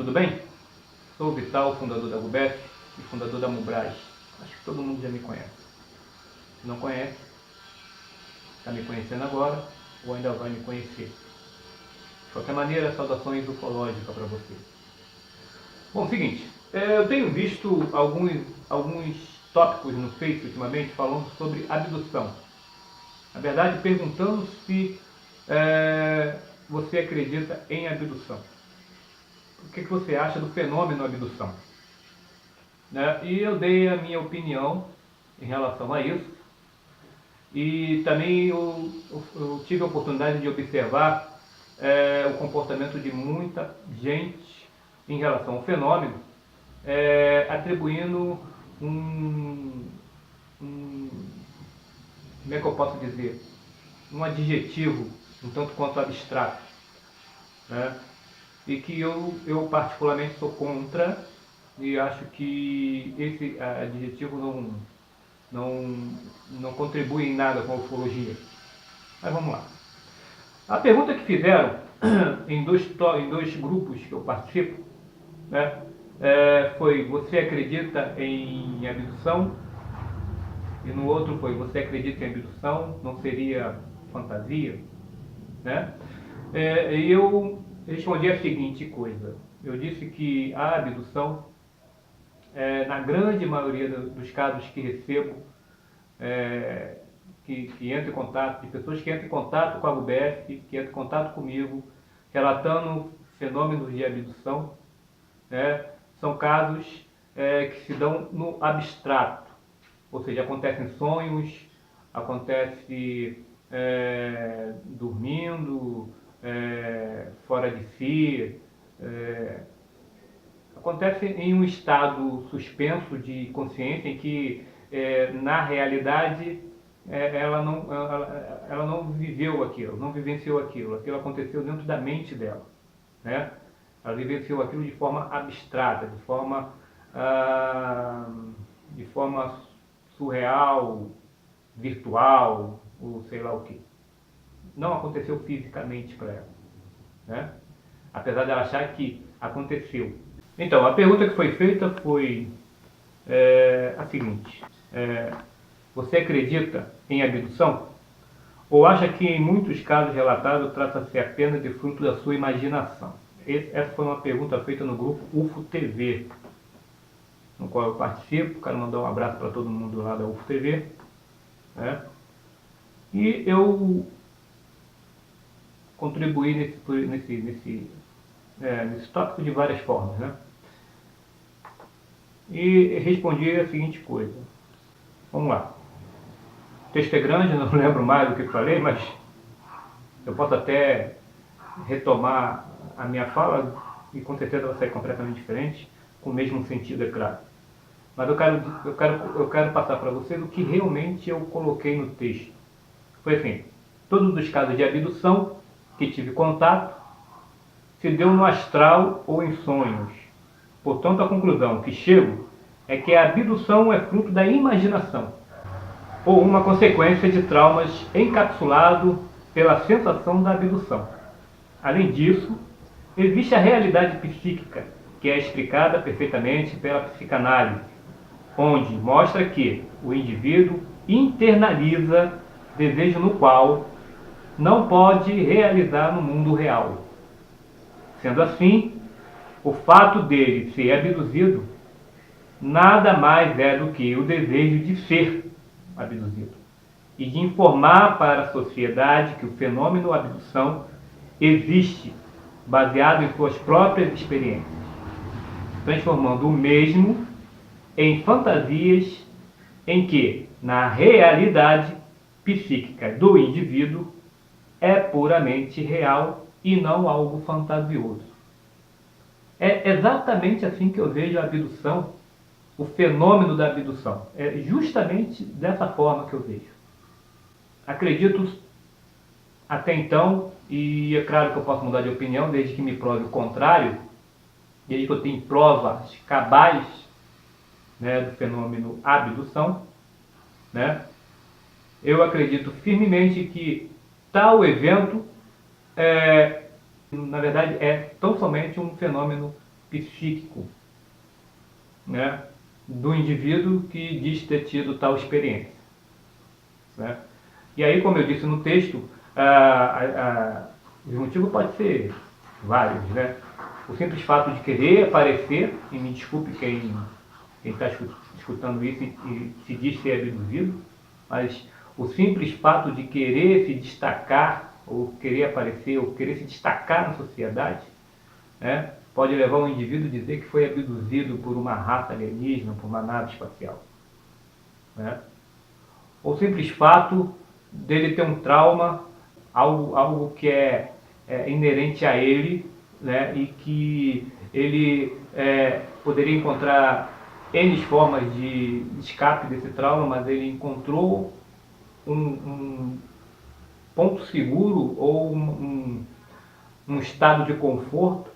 tudo bem? Sou o Vital, fundador da Gubef e fundador da Mubraz. Acho que todo mundo já me conhece. Se não conhece, está me conhecendo agora ou ainda vai me conhecer. De qualquer maneira, saudações ufológicas para você. Bom, seguinte, eu tenho visto alguns tópicos no Face ultimamente falando sobre abdução. Na verdade, perguntando se você acredita em abdução. O que você acha do fenômeno abdução? E eu dei a minha opinião em relação a isso. E também eu tive a oportunidade de observar o comportamento de muita gente em relação ao fenômeno, atribuindo como é que eu posso dizer, um adjetivo um tanto quanto abstrato, né? E que eu particularmente sou contra e acho que esse adjetivo não contribui em nada com a ufologia. Mas vamos lá. A pergunta que fizeram em dois grupos que eu participo, né, foi: você acredita em abdução? E no outro foi: você acredita em abdução? Não seria fantasia? Né? E eu respondi a seguinte coisa: eu disse que a abdução, na grande maioria dos casos que recebo, que entra em contato, de pessoas que entram em contato com a UBS, que entram em contato comigo, relatando fenômenos de abdução, né, são casos que se dão no abstrato, ou seja, acontecem sonhos, acontece dormindo, fora de si, acontece em um estado suspenso de consciência em que, na realidade, ela não viveu aquilo, não vivenciou aquilo aconteceu dentro da mente dela, né? Ela vivenciou aquilo de forma abstrata, de forma surreal, virtual, ou sei lá o que. Não aconteceu fisicamente para ela, né? Apesar dela achar que aconteceu. Então, a pergunta que foi feita foi a seguinte: você acredita em abdução? Ou acha que em muitos casos relatados trata-se apenas de fruto da sua imaginação? Essa foi uma pergunta feita no grupo UFO TV, no qual eu participo. Quero mandar um abraço para todo mundo lá da UFO TV. Né? E eu contribuí nesse tópico de várias formas, né? E respondi a seguinte coisa. Vamos lá. O texto é grande, não lembro mais do que falei, mas eu posso até retomar a minha fala e com certeza vai sair completamente diferente, com o mesmo sentido, é claro. Mas eu quero passar para vocês o que realmente eu coloquei no texto. Foi assim: todos os casos de abdução que tive contato se deu no astral ou em sonhos. Portanto, a conclusão que chego é que a abdução é fruto da imaginação, ou uma consequência de traumas encapsulado pela sensação da abdução. Além disso, existe a realidade psíquica, que é explicada perfeitamente pela psicanálise, onde mostra que o indivíduo internaliza desejo no qual não pode realizar no mundo real. Sendo assim, o fato dele ser abduzido nada mais é do que o desejo de ser abduzido e de informar para a sociedade que o fenômeno abdução existe, baseado em suas próprias experiências, transformando o mesmo em fantasias em que, na realidade psíquica do indivíduo, é puramente real e não algo fantasioso. É exatamente assim que eu vejo a abdução, o fenômeno da abdução. É justamente dessa forma que eu vejo. Acredito até então, e é claro que eu posso mudar de opinião desde que me prove o contrário, desde que eu tenha provas cabais, né, do fenômeno abdução, né? Eu acredito firmemente que tal evento na verdade, é tão somente um fenômeno psíquico, né, do indivíduo que diz ter tido tal experiência, né? E aí, como eu disse no texto, os motivos podem ser vários, né? O simples fato de querer aparecer, e me desculpe quem está escutando isso e se diz ser abduzido, mas o simples fato de querer se destacar, ou querer aparecer, ou querer se destacar na sociedade, né, pode levar um indivíduo a dizer que foi abduzido por uma raça alienígena, por uma nave espacial, né? Ou o simples fato dele ter um trauma, algo que é inerente a ele, né, e que ele poderia encontrar N formas de escape desse trauma, mas ele encontrou um ponto seguro ou um estado de conforto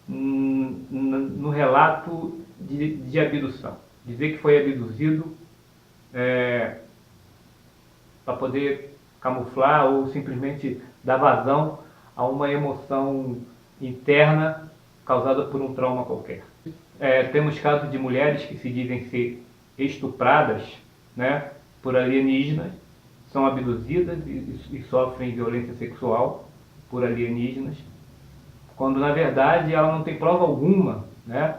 no relato de abdução. Dizer que foi abduzido para poder camuflar ou simplesmente dar vazão a uma emoção interna causada por um trauma qualquer. Temos casos de mulheres que se dizem ser estupradas, né, por alienígenas, são abduzidas e sofrem violência sexual por alienígenas, quando na verdade ela não tem prova alguma, né,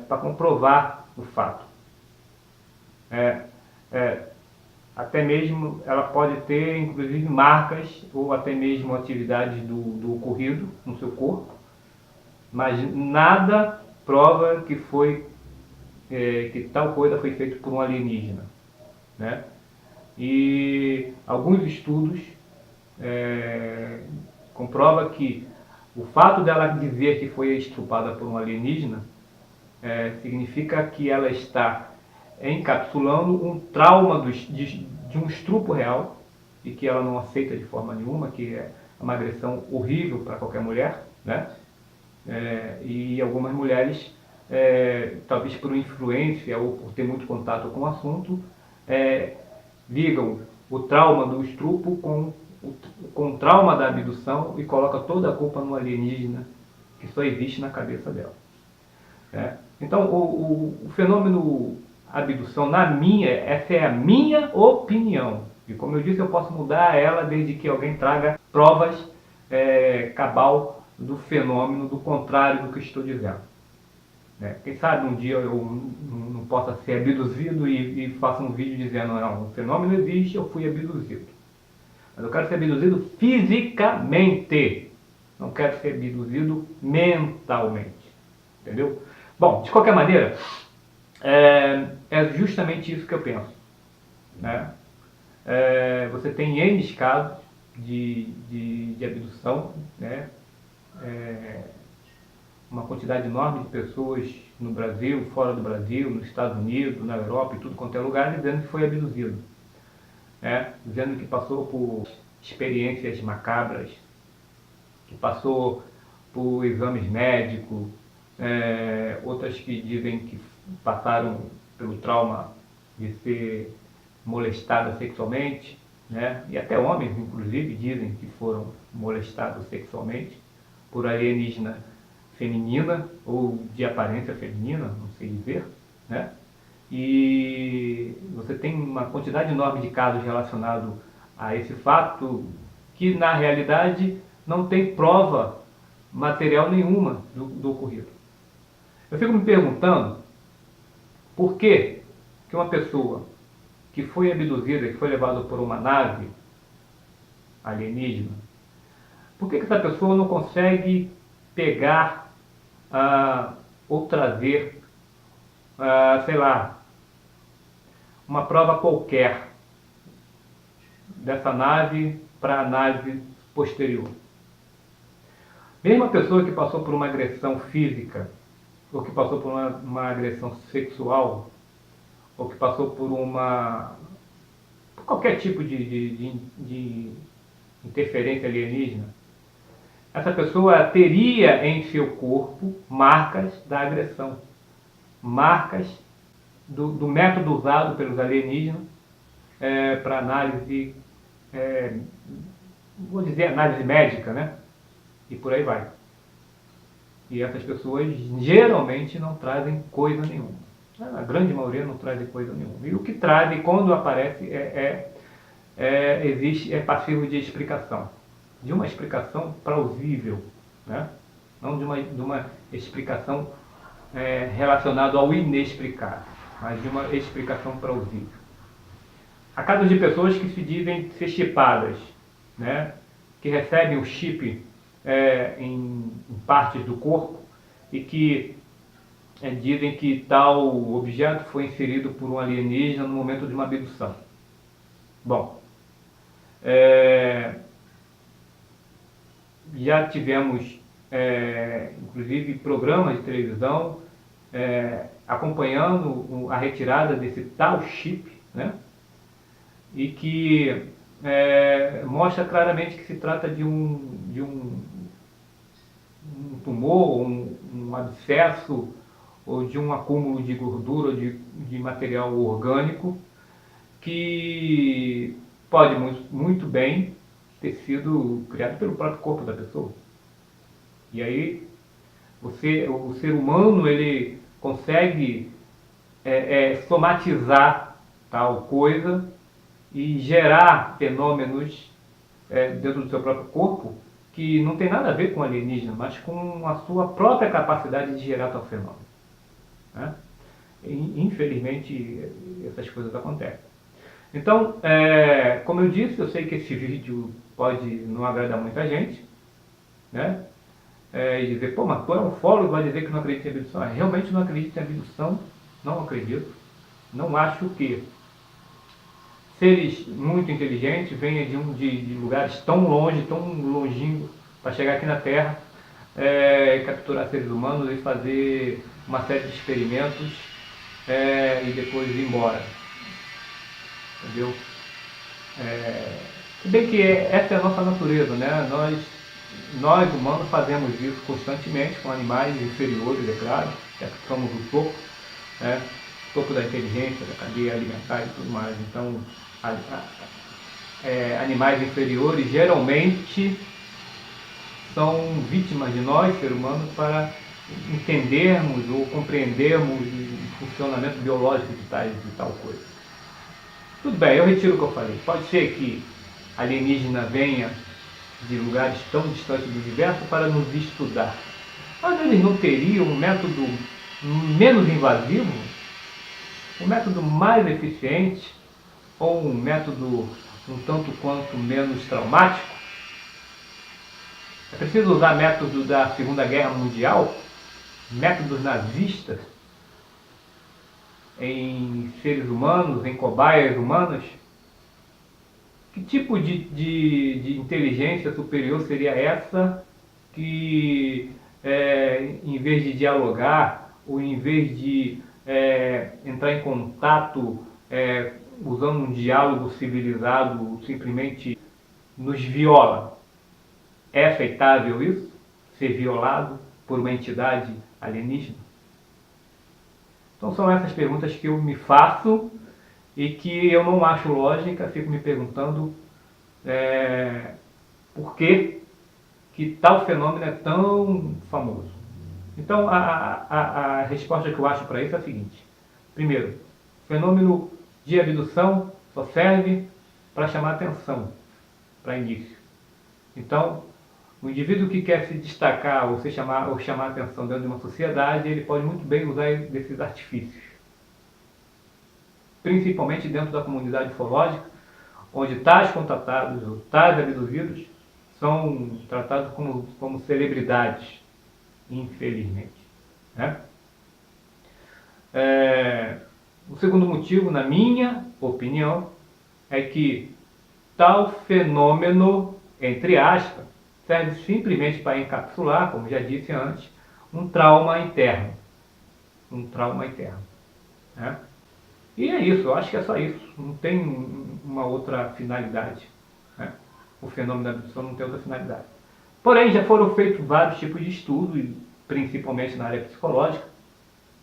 para comprovar o fato. Até mesmo ela pode ter inclusive marcas ou até mesmo atividades do ocorrido no seu corpo, mas nada prova que que tal coisa foi feita por um alienígena, né? E alguns estudos comprovam que o fato dela dizer que foi estuprada por um alienígena significa que ela está encapsulando um trauma de um estupro real e que ela não aceita de forma nenhuma, que é uma agressão horrível para qualquer mulher, né? E algumas mulheres, talvez por influência ou por ter muito contato com o assunto, ligam o trauma do estupro com o trauma da abdução e coloca toda a culpa no alienígena que só existe na cabeça dela. Então, o fenômeno abdução, essa é a minha opinião. E como eu disse, eu posso mudar ela desde que alguém traga provas cabal do fenômeno, do contrário do que estou dizendo. Quem sabe um dia eu não possa ser abduzido e faça um vídeo dizendo, não, o fenômeno existe, eu fui abduzido. Mas eu quero ser abduzido fisicamente, não quero ser abduzido mentalmente. Entendeu? Bom, de qualquer maneira, é justamente isso que eu penso, né? Você tem N casos de abdução, né? Uma quantidade enorme de pessoas no Brasil, fora do Brasil, nos Estados Unidos, na Europa e tudo quanto é lugar, dizendo que foi abduzido, dizendo que passou por experiências macabras, que passou por exames médicos, outras que dizem que passaram pelo trauma de ser molestada sexualmente, né? E até homens, inclusive, dizem que foram molestados sexualmente por alienígena feminina ou de aparência feminina, não sei dizer, né? E você tem uma quantidade enorme de casos relacionados a esse fato que, na realidade, não tem prova material nenhuma do ocorrido. Eu fico me perguntando por que uma pessoa que foi abduzida, que foi levada por uma nave alienígena, por que essa pessoa não consegue pegar ou trazer, sei lá, uma prova qualquer dessa nave para a nave posterior? Mesmo a pessoa que passou por uma agressão física, ou que passou por uma agressão sexual, ou que passou por qualquer tipo de interferência alienígena, essa pessoa teria em seu corpo marcas da agressão, marcas do método usado pelos alienígenas para análise, vou dizer análise médica, né? E por aí vai. E essas pessoas geralmente não trazem coisa nenhuma. A grande maioria não trazem coisa nenhuma. E o que trazem, quando aparece, é passivo de explicação. De uma explicação plausível, né? Não de uma explicação relacionada ao inexplicável, mas de uma explicação plausível. Há casos de pessoas que se dizem ser chipadas, né? Que recebem o chip em partes do corpo e que dizem que tal objeto foi inserido por um alienígena no momento de uma abdução. Bom, já tivemos, inclusive, programas de televisão acompanhando a retirada desse tal chip, né? E que mostra claramente que se trata de um tumor, um abscesso, ou de um acúmulo de gordura, de material orgânico, que pode muito bem ter sido criado pelo próprio corpo da pessoa. E aí o ser humano ele consegue somatizar tal coisa e gerar fenômenos dentro do seu próprio corpo que não tem nada a ver com alienígena, mas com a sua própria capacidade de gerar tal fenômeno, né? E, infelizmente, essas coisas acontecem. Então, como eu disse, eu sei que esse vídeo pode não agradar muita gente, né? E dizer, pô, mas tu é um ufólogo, vai dizer que não acredita em abdução. Realmente não acredito em abdução, não acredito. Não acho que seres muito inteligentes venham de lugares tão longe, tão longínquos, para chegar aqui na Terra, capturar seres humanos e fazer uma série de experimentos e depois ir embora. Entendeu? Se bem que essa é a nossa natureza, né? Nós humanos fazemos isso constantemente com animais inferiores, é claro, já que somos o topo, né? O topo da inteligência, da cadeia alimentar e tudo mais. Então, animais inferiores geralmente são vítimas de nós, seres humanos, para entendermos ou compreendermos o funcionamento biológico de tal coisa. Tudo bem, eu retiro o que eu falei. Pode ser que alienígena venha de lugares tão distantes do universo para nos estudar. Mas eles não teriam um método menos invasivo, um método mais eficiente, ou um método um tanto quanto menos traumático? É preciso usar métodos da Segunda Guerra Mundial, métodos nazistas, em seres humanos, em cobaias humanas? Que tipo de inteligência superior seria essa que, em vez de dialogar, ou em vez de entrar em contato usando um diálogo civilizado, simplesmente nos viola? É aceitável isso? Ser violado por uma entidade alienígena? Então são essas perguntas que eu me faço e que eu não acho lógica, fico me perguntando por que tal fenômeno é tão famoso. Então a resposta que eu acho para isso é a seguinte: primeiro, o fenômeno de abdução só serve para chamar atenção, para início. Então, o indivíduo que quer se destacar ou chamar atenção dentro de uma sociedade, ele pode muito bem usar desses artifícios. Principalmente dentro da comunidade ufológica, onde tais contatados ou tais abduzidos são tratados como celebridades, infelizmente, né? O segundo motivo, na minha opinião, é que tal fenômeno, entre aspas, serve simplesmente para encapsular, como já disse antes, um trauma interno. Um trauma interno, né? E é isso, eu acho que é só isso. Não tem uma outra finalidade, né? O fenômeno da abdução não tem outra finalidade. Porém, já foram feitos vários tipos de estudos, principalmente na área psicológica.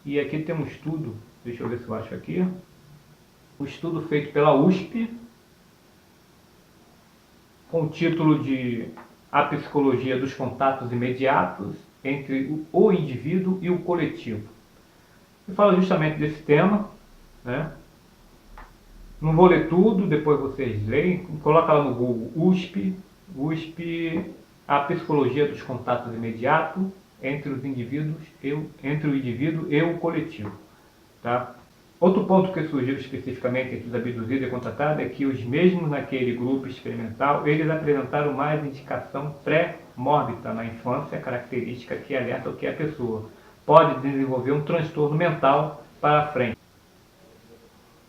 E aqui tem um estudo, deixa eu ver se eu acho aqui. Um estudo feito pela USP, com o título de A Psicologia dos Contatos Imediatos entre o indivíduo e o coletivo. Eu falo justamente desse tema, né? Não vou ler tudo, depois vocês leem. Coloca lá no Google USP, a psicologia dos contatos imediatos entre os indivíduos, entre o indivíduo e o coletivo. Tá? Outro ponto que surgiu especificamente entre os abduzidos e contratados é que os mesmos naquele grupo experimental, eles apresentaram mais indicação pré-mórbida na infância, característica que alerta o que a pessoa pode desenvolver um transtorno mental para frente.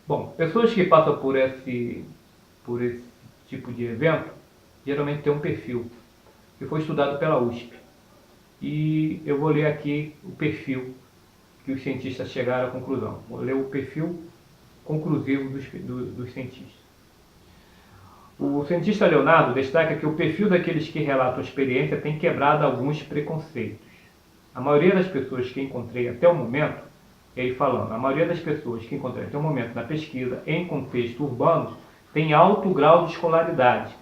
Bom, pessoas que passam por esse tipo de evento, geralmente tem um perfil, que foi estudado pela USP. E eu vou ler aqui o perfil que os cientistas chegaram à conclusão. Vou ler o perfil conclusivo dos cientistas. O cientista Leonardo destaca que o perfil daqueles que relatam a experiência tem quebrado alguns preconceitos. A maioria das pessoas que encontrei até o momento, ele falando, a maioria das pessoas que encontrei até o momento na pesquisa em contexto urbano tem alto grau de escolaridade.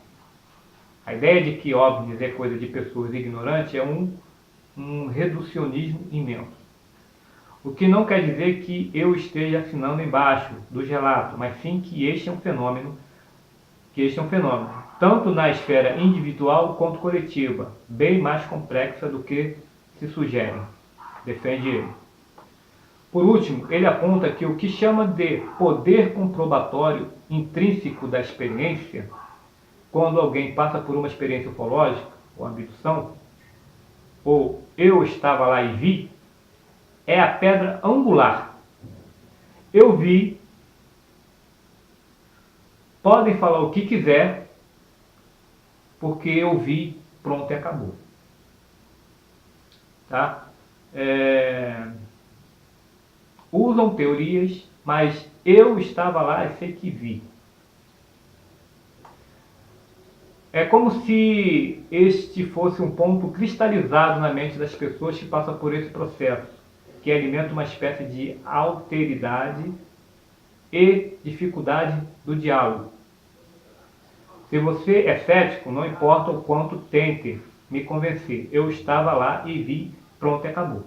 A ideia de que OVNIs é coisa de pessoas ignorantes é um reducionismo imenso. O que não quer dizer que eu esteja assinando embaixo dos relatos, mas sim que este é um fenômeno, tanto na esfera individual quanto coletiva, bem mais complexa do que se sugere, defende ele. Por último, ele aponta que o que chama de poder comprobatório intrínseco da experiência, quando alguém passa por uma experiência ufológica, ou abdução, ou eu estava lá e vi, é a pedra angular. Eu vi, podem falar o que quiser, porque eu vi, pronto e acabou. Tá? Usam teorias, mas eu estava lá e sei que vi. É como se este fosse um ponto cristalizado na mente das pessoas que passam por esse processo, que alimenta uma espécie de alteridade e dificuldade do diálogo. Se você é cético, não importa o quanto tente me convencer, eu estava lá e vi, pronto e acabou.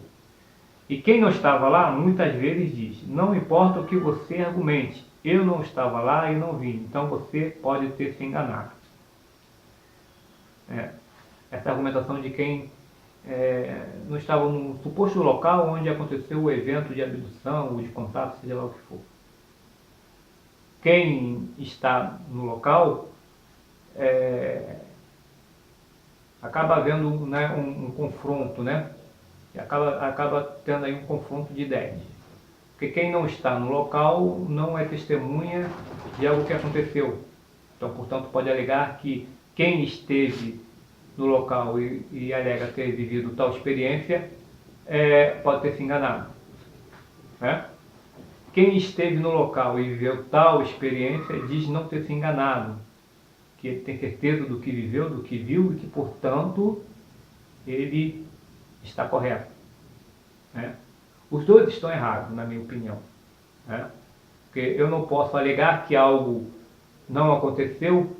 E quem não estava lá, muitas vezes diz, não importa o que você argumente, eu não estava lá e não vi, então você pode ter se enganado. Essa argumentação de quem não estava no suposto local onde aconteceu o evento de abdução ou de contato, seja lá o que for. Quem está no local acaba havendo, né, um confronto, né? E acaba tendo aí um confronto de ideias. Porque quem não está no local não é testemunha de algo que aconteceu. Então, portanto, pode alegar que quem esteve no local e alega ter vivido tal experiência pode ter se enganado. Né? Quem esteve no local e viveu tal experiência diz não ter se enganado, que ele tem certeza do que viveu, do que viu e que, portanto, ele está correto. Né? Os dois estão errados, na minha opinião. Né? Porque eu não posso alegar que algo não aconteceu,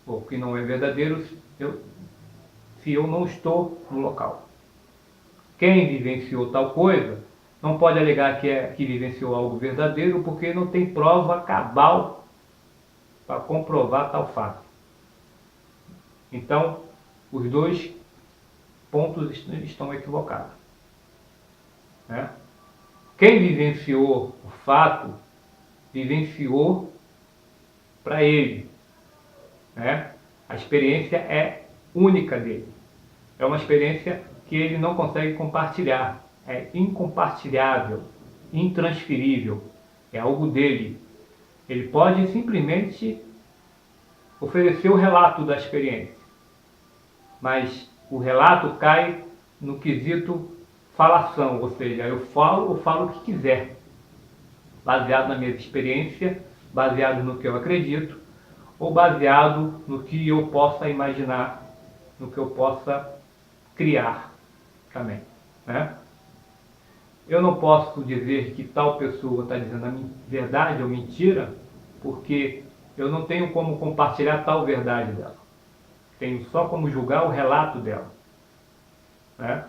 ou que não é verdadeiro, se eu não estou no local. Quem vivenciou tal coisa não pode alegar que vivenciou algo verdadeiro, porque não tem prova cabal para comprovar tal fato. Então, os dois pontos estão equivocados. Né? Quem vivenciou o fato, vivenciou para ele. Né? A experiência é única dele. É uma experiência que ele não consegue compartilhar. É incompartilhável, intransferível. É algo dele. Ele pode simplesmente oferecer o relato da experiência. Mas o relato cai no quesito falação, ou seja, eu falo o que quiser, baseado na minha experiência, baseado no que eu acredito, ou baseado no que eu possa imaginar, no que eu possa criar também. Né? Eu não posso dizer que tal pessoa está dizendo a verdade ou mentira, porque eu não tenho como compartilhar tal verdade dela. Tenho só como julgar o relato dela. Né?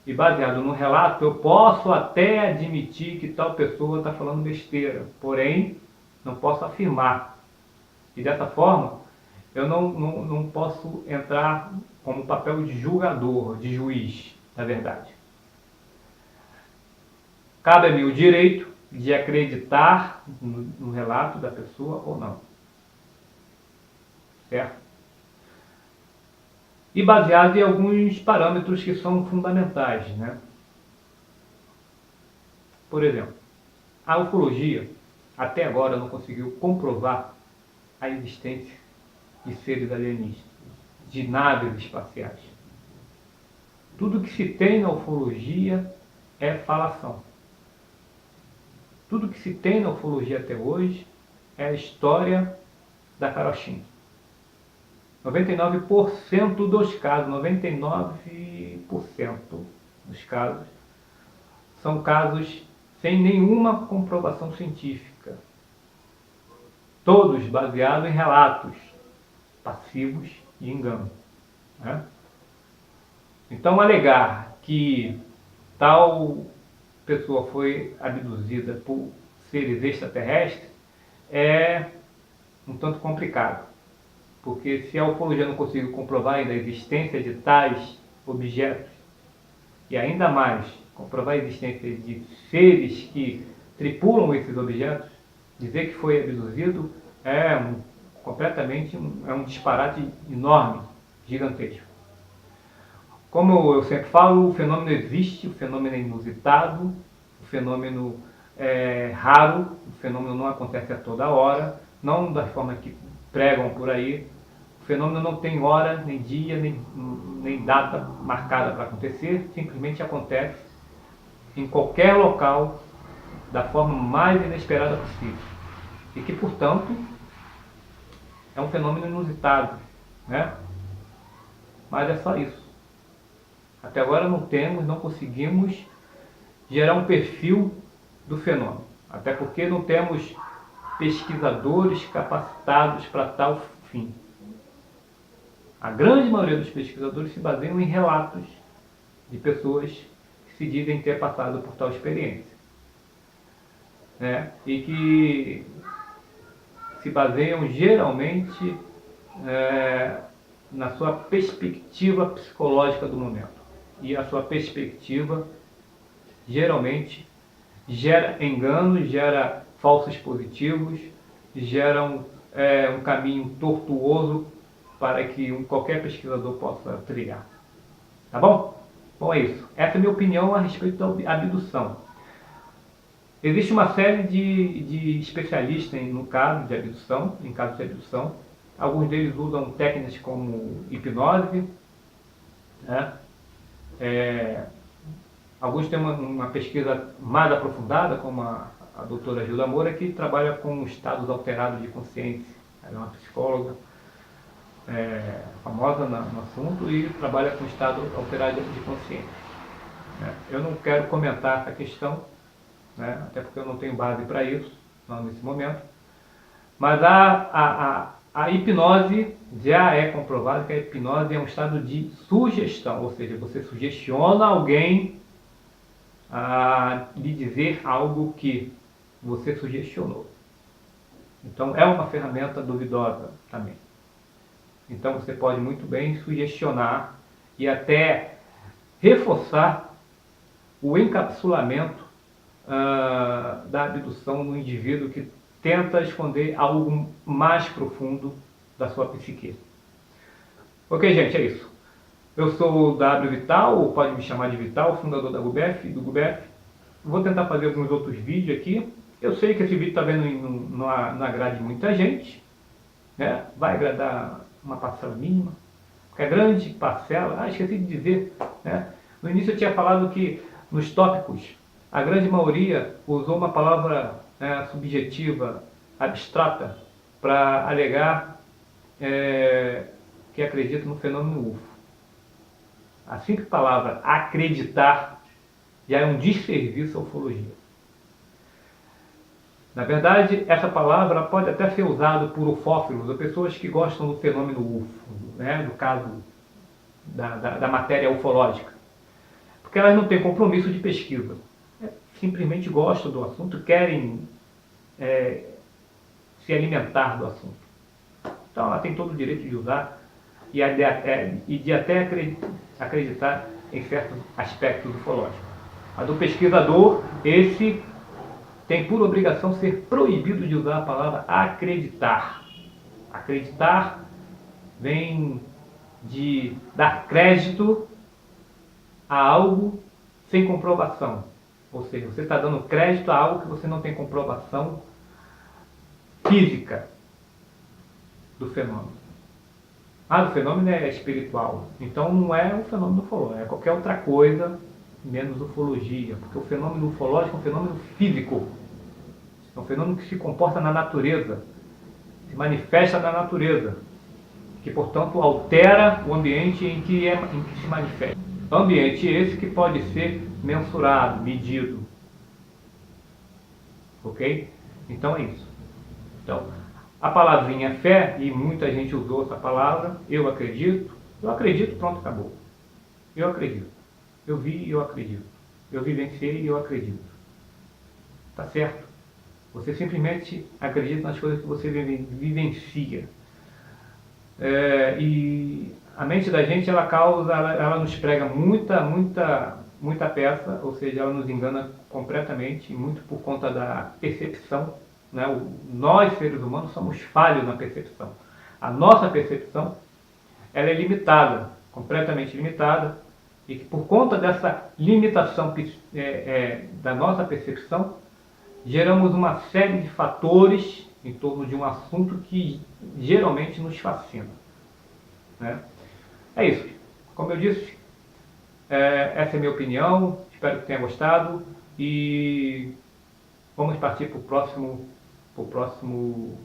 e baseado no relato, eu posso até admitir que tal pessoa está falando besteira, porém, não posso afirmar. E dessa forma, eu não posso entrar como papel de julgador, de juiz, na verdade. Cabe-me o direito de acreditar no relato da pessoa ou não. Certo? E baseado em alguns parâmetros que são fundamentais, né? Por exemplo, a ufologia até agora não conseguiu comprovar a existência de seres alienígenas, de naves espaciais. Tudo que se tem na ufologia é falação. Tudo que se tem na ufologia até hoje é a história da carochinha. 99% dos casos, 99% dos casos, são casos sem nenhuma comprovação científica. Todos baseados em relatos passivos de engano. Né? Então, alegar que tal pessoa foi abduzida por seres extraterrestres é um tanto complicado. Porque se a ufologia não conseguiu comprovar ainda a existência de tais objetos, e ainda mais comprovar a existência de seres que tripulam esses objetos, dizer que foi abduzido é completamente um disparate enorme, gigantesco. Como eu sempre falo, o fenômeno existe, o fenômeno é inusitado, o fenômeno é raro, o fenômeno não acontece a toda hora, não da forma que pregam por aí. O fenômeno não tem hora, nem dia, nem data marcada para acontecer, simplesmente acontece em qualquer local, da forma mais inesperada possível. E que, portanto, é um fenômeno inusitado, né? Mas é só isso. Até agora não conseguimos gerar um perfil do fenômeno. Até porque não temos pesquisadores capacitados para tal fim. A grande maioria dos pesquisadores se baseiam em relatos de pessoas que se dizem ter passado por tal experiência. Né? E que se baseiam geralmente na sua perspectiva psicológica do momento. E a sua perspectiva geralmente gera enganos, gera falsos positivos, gera um caminho tortuoso para que qualquer pesquisador possa trilhar. Tá bom? Bom, é isso. Essa é a minha opinião a respeito da abdução. Existe uma série de especialistas no caso de abdução, em casos de abdução. Alguns deles usam técnicas como hipnose, né? Alguns têm uma pesquisa mais aprofundada, como a doutora Gilda Moura, que trabalha com estados alterados de consciência. Ela é uma psicóloga famosa no assunto e trabalha com estado alterado de consciência. Eu não quero comentar essa questão, né, até porque eu não tenho base para isso, não nesse momento, mas a hipnose já é comprovado que a hipnose é um estado de sugestão, ou seja, você sugestiona alguém a lhe dizer algo que você sugestionou. Então é uma ferramenta duvidosa também. Então você pode muito bem sugestionar e até reforçar o encapsulamento da abdução no indivíduo que tenta esconder algo mais profundo da sua psique. Ok, gente, é isso. Eu sou o W Vital, ou pode me chamar de Vital, fundador do GUBEF. Vou tentar fazer alguns outros vídeos aqui. Eu sei que esse vídeo está vendo não agrade muita gente, né? Vai agradar uma parcela mínima, porque a grande parcela, esqueci de dizer, né? No início eu tinha falado que nos tópicos a grande maioria usou uma palavra subjetiva, abstrata, para alegar que acredita no fenômeno UFO. A simples palavra acreditar já é um desserviço à ufologia. Na verdade, essa palavra pode até ser usada por ufófilos, ou pessoas que gostam do fenômeno UFO, né? No caso da matéria ufológica. Porque elas não têm compromisso de pesquisa. Simplesmente gostam do assunto, querem se alimentar do assunto. Então ela tem todo o direito de usar e de até acreditar em certos aspectos ufológicos. A do pesquisador, esse tem por obrigação ser proibido de usar a palavra acreditar. Acreditar vem de dar crédito a algo sem comprovação. Ou seja, você está dando crédito a algo que você não tem comprovação física do fenômeno. O fenômeno é espiritual. Então não é um fenômeno ufológico, é qualquer outra coisa, menos ufologia. Porque o fenômeno ufológico é um fenômeno físico. É um fenômeno que se comporta na natureza, se manifesta na natureza, que portanto altera o ambiente em que se manifesta. Ambiente esse que pode ser mensurado, medido. Ok? Então é isso. Então, a palavrinha fé, e muita gente usou essa palavra, eu acredito, pronto, acabou. Eu acredito. Eu vi e eu acredito. Eu vivenciei e eu acredito. Tá certo? Você simplesmente acredita nas coisas que você vivencia. E a mente da gente, ela nos prega muita peça, ou seja, ela nos engana completamente, muito por conta da percepção, né? Nós, seres humanos, somos falhos na percepção. A nossa percepção, ela é limitada, completamente limitada, e que por conta dessa limitação da nossa percepção, geramos uma série de fatores em torno de um assunto que geralmente nos fascina, né? É isso. Como eu disse, essa é a minha opinião, espero que tenha gostado e vamos partir para o próximo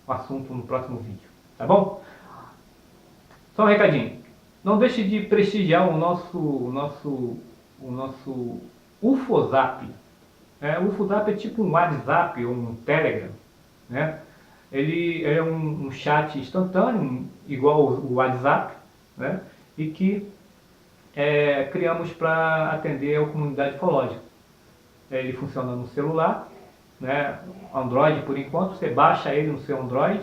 assunto no próximo vídeo, tá bom? Só um recadinho, não deixe de prestigiar o nosso UFOZap. O UFOZap é tipo um WhatsApp ou um Telegram, né? Ele é um chat instantâneo, igual o WhatsApp, né? E que criamos para atender a comunidade ufológica. Ele funciona no celular, né? Android por enquanto, você baixa ele no seu Android,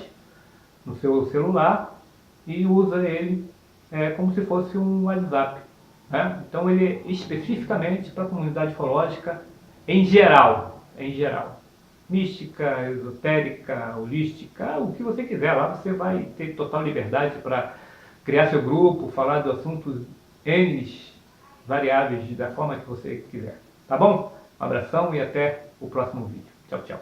no seu celular e usa ele como se fosse um WhatsApp, né? Então ele é especificamente para a comunidade ufológica em geral, mística, esotérica, holística, o que você quiser. Lá você vai ter total liberdade para criar seu grupo, falar de assuntos N variáveis da forma que você quiser. Tá bom? Um abração e até o próximo vídeo. Tchau, tchau.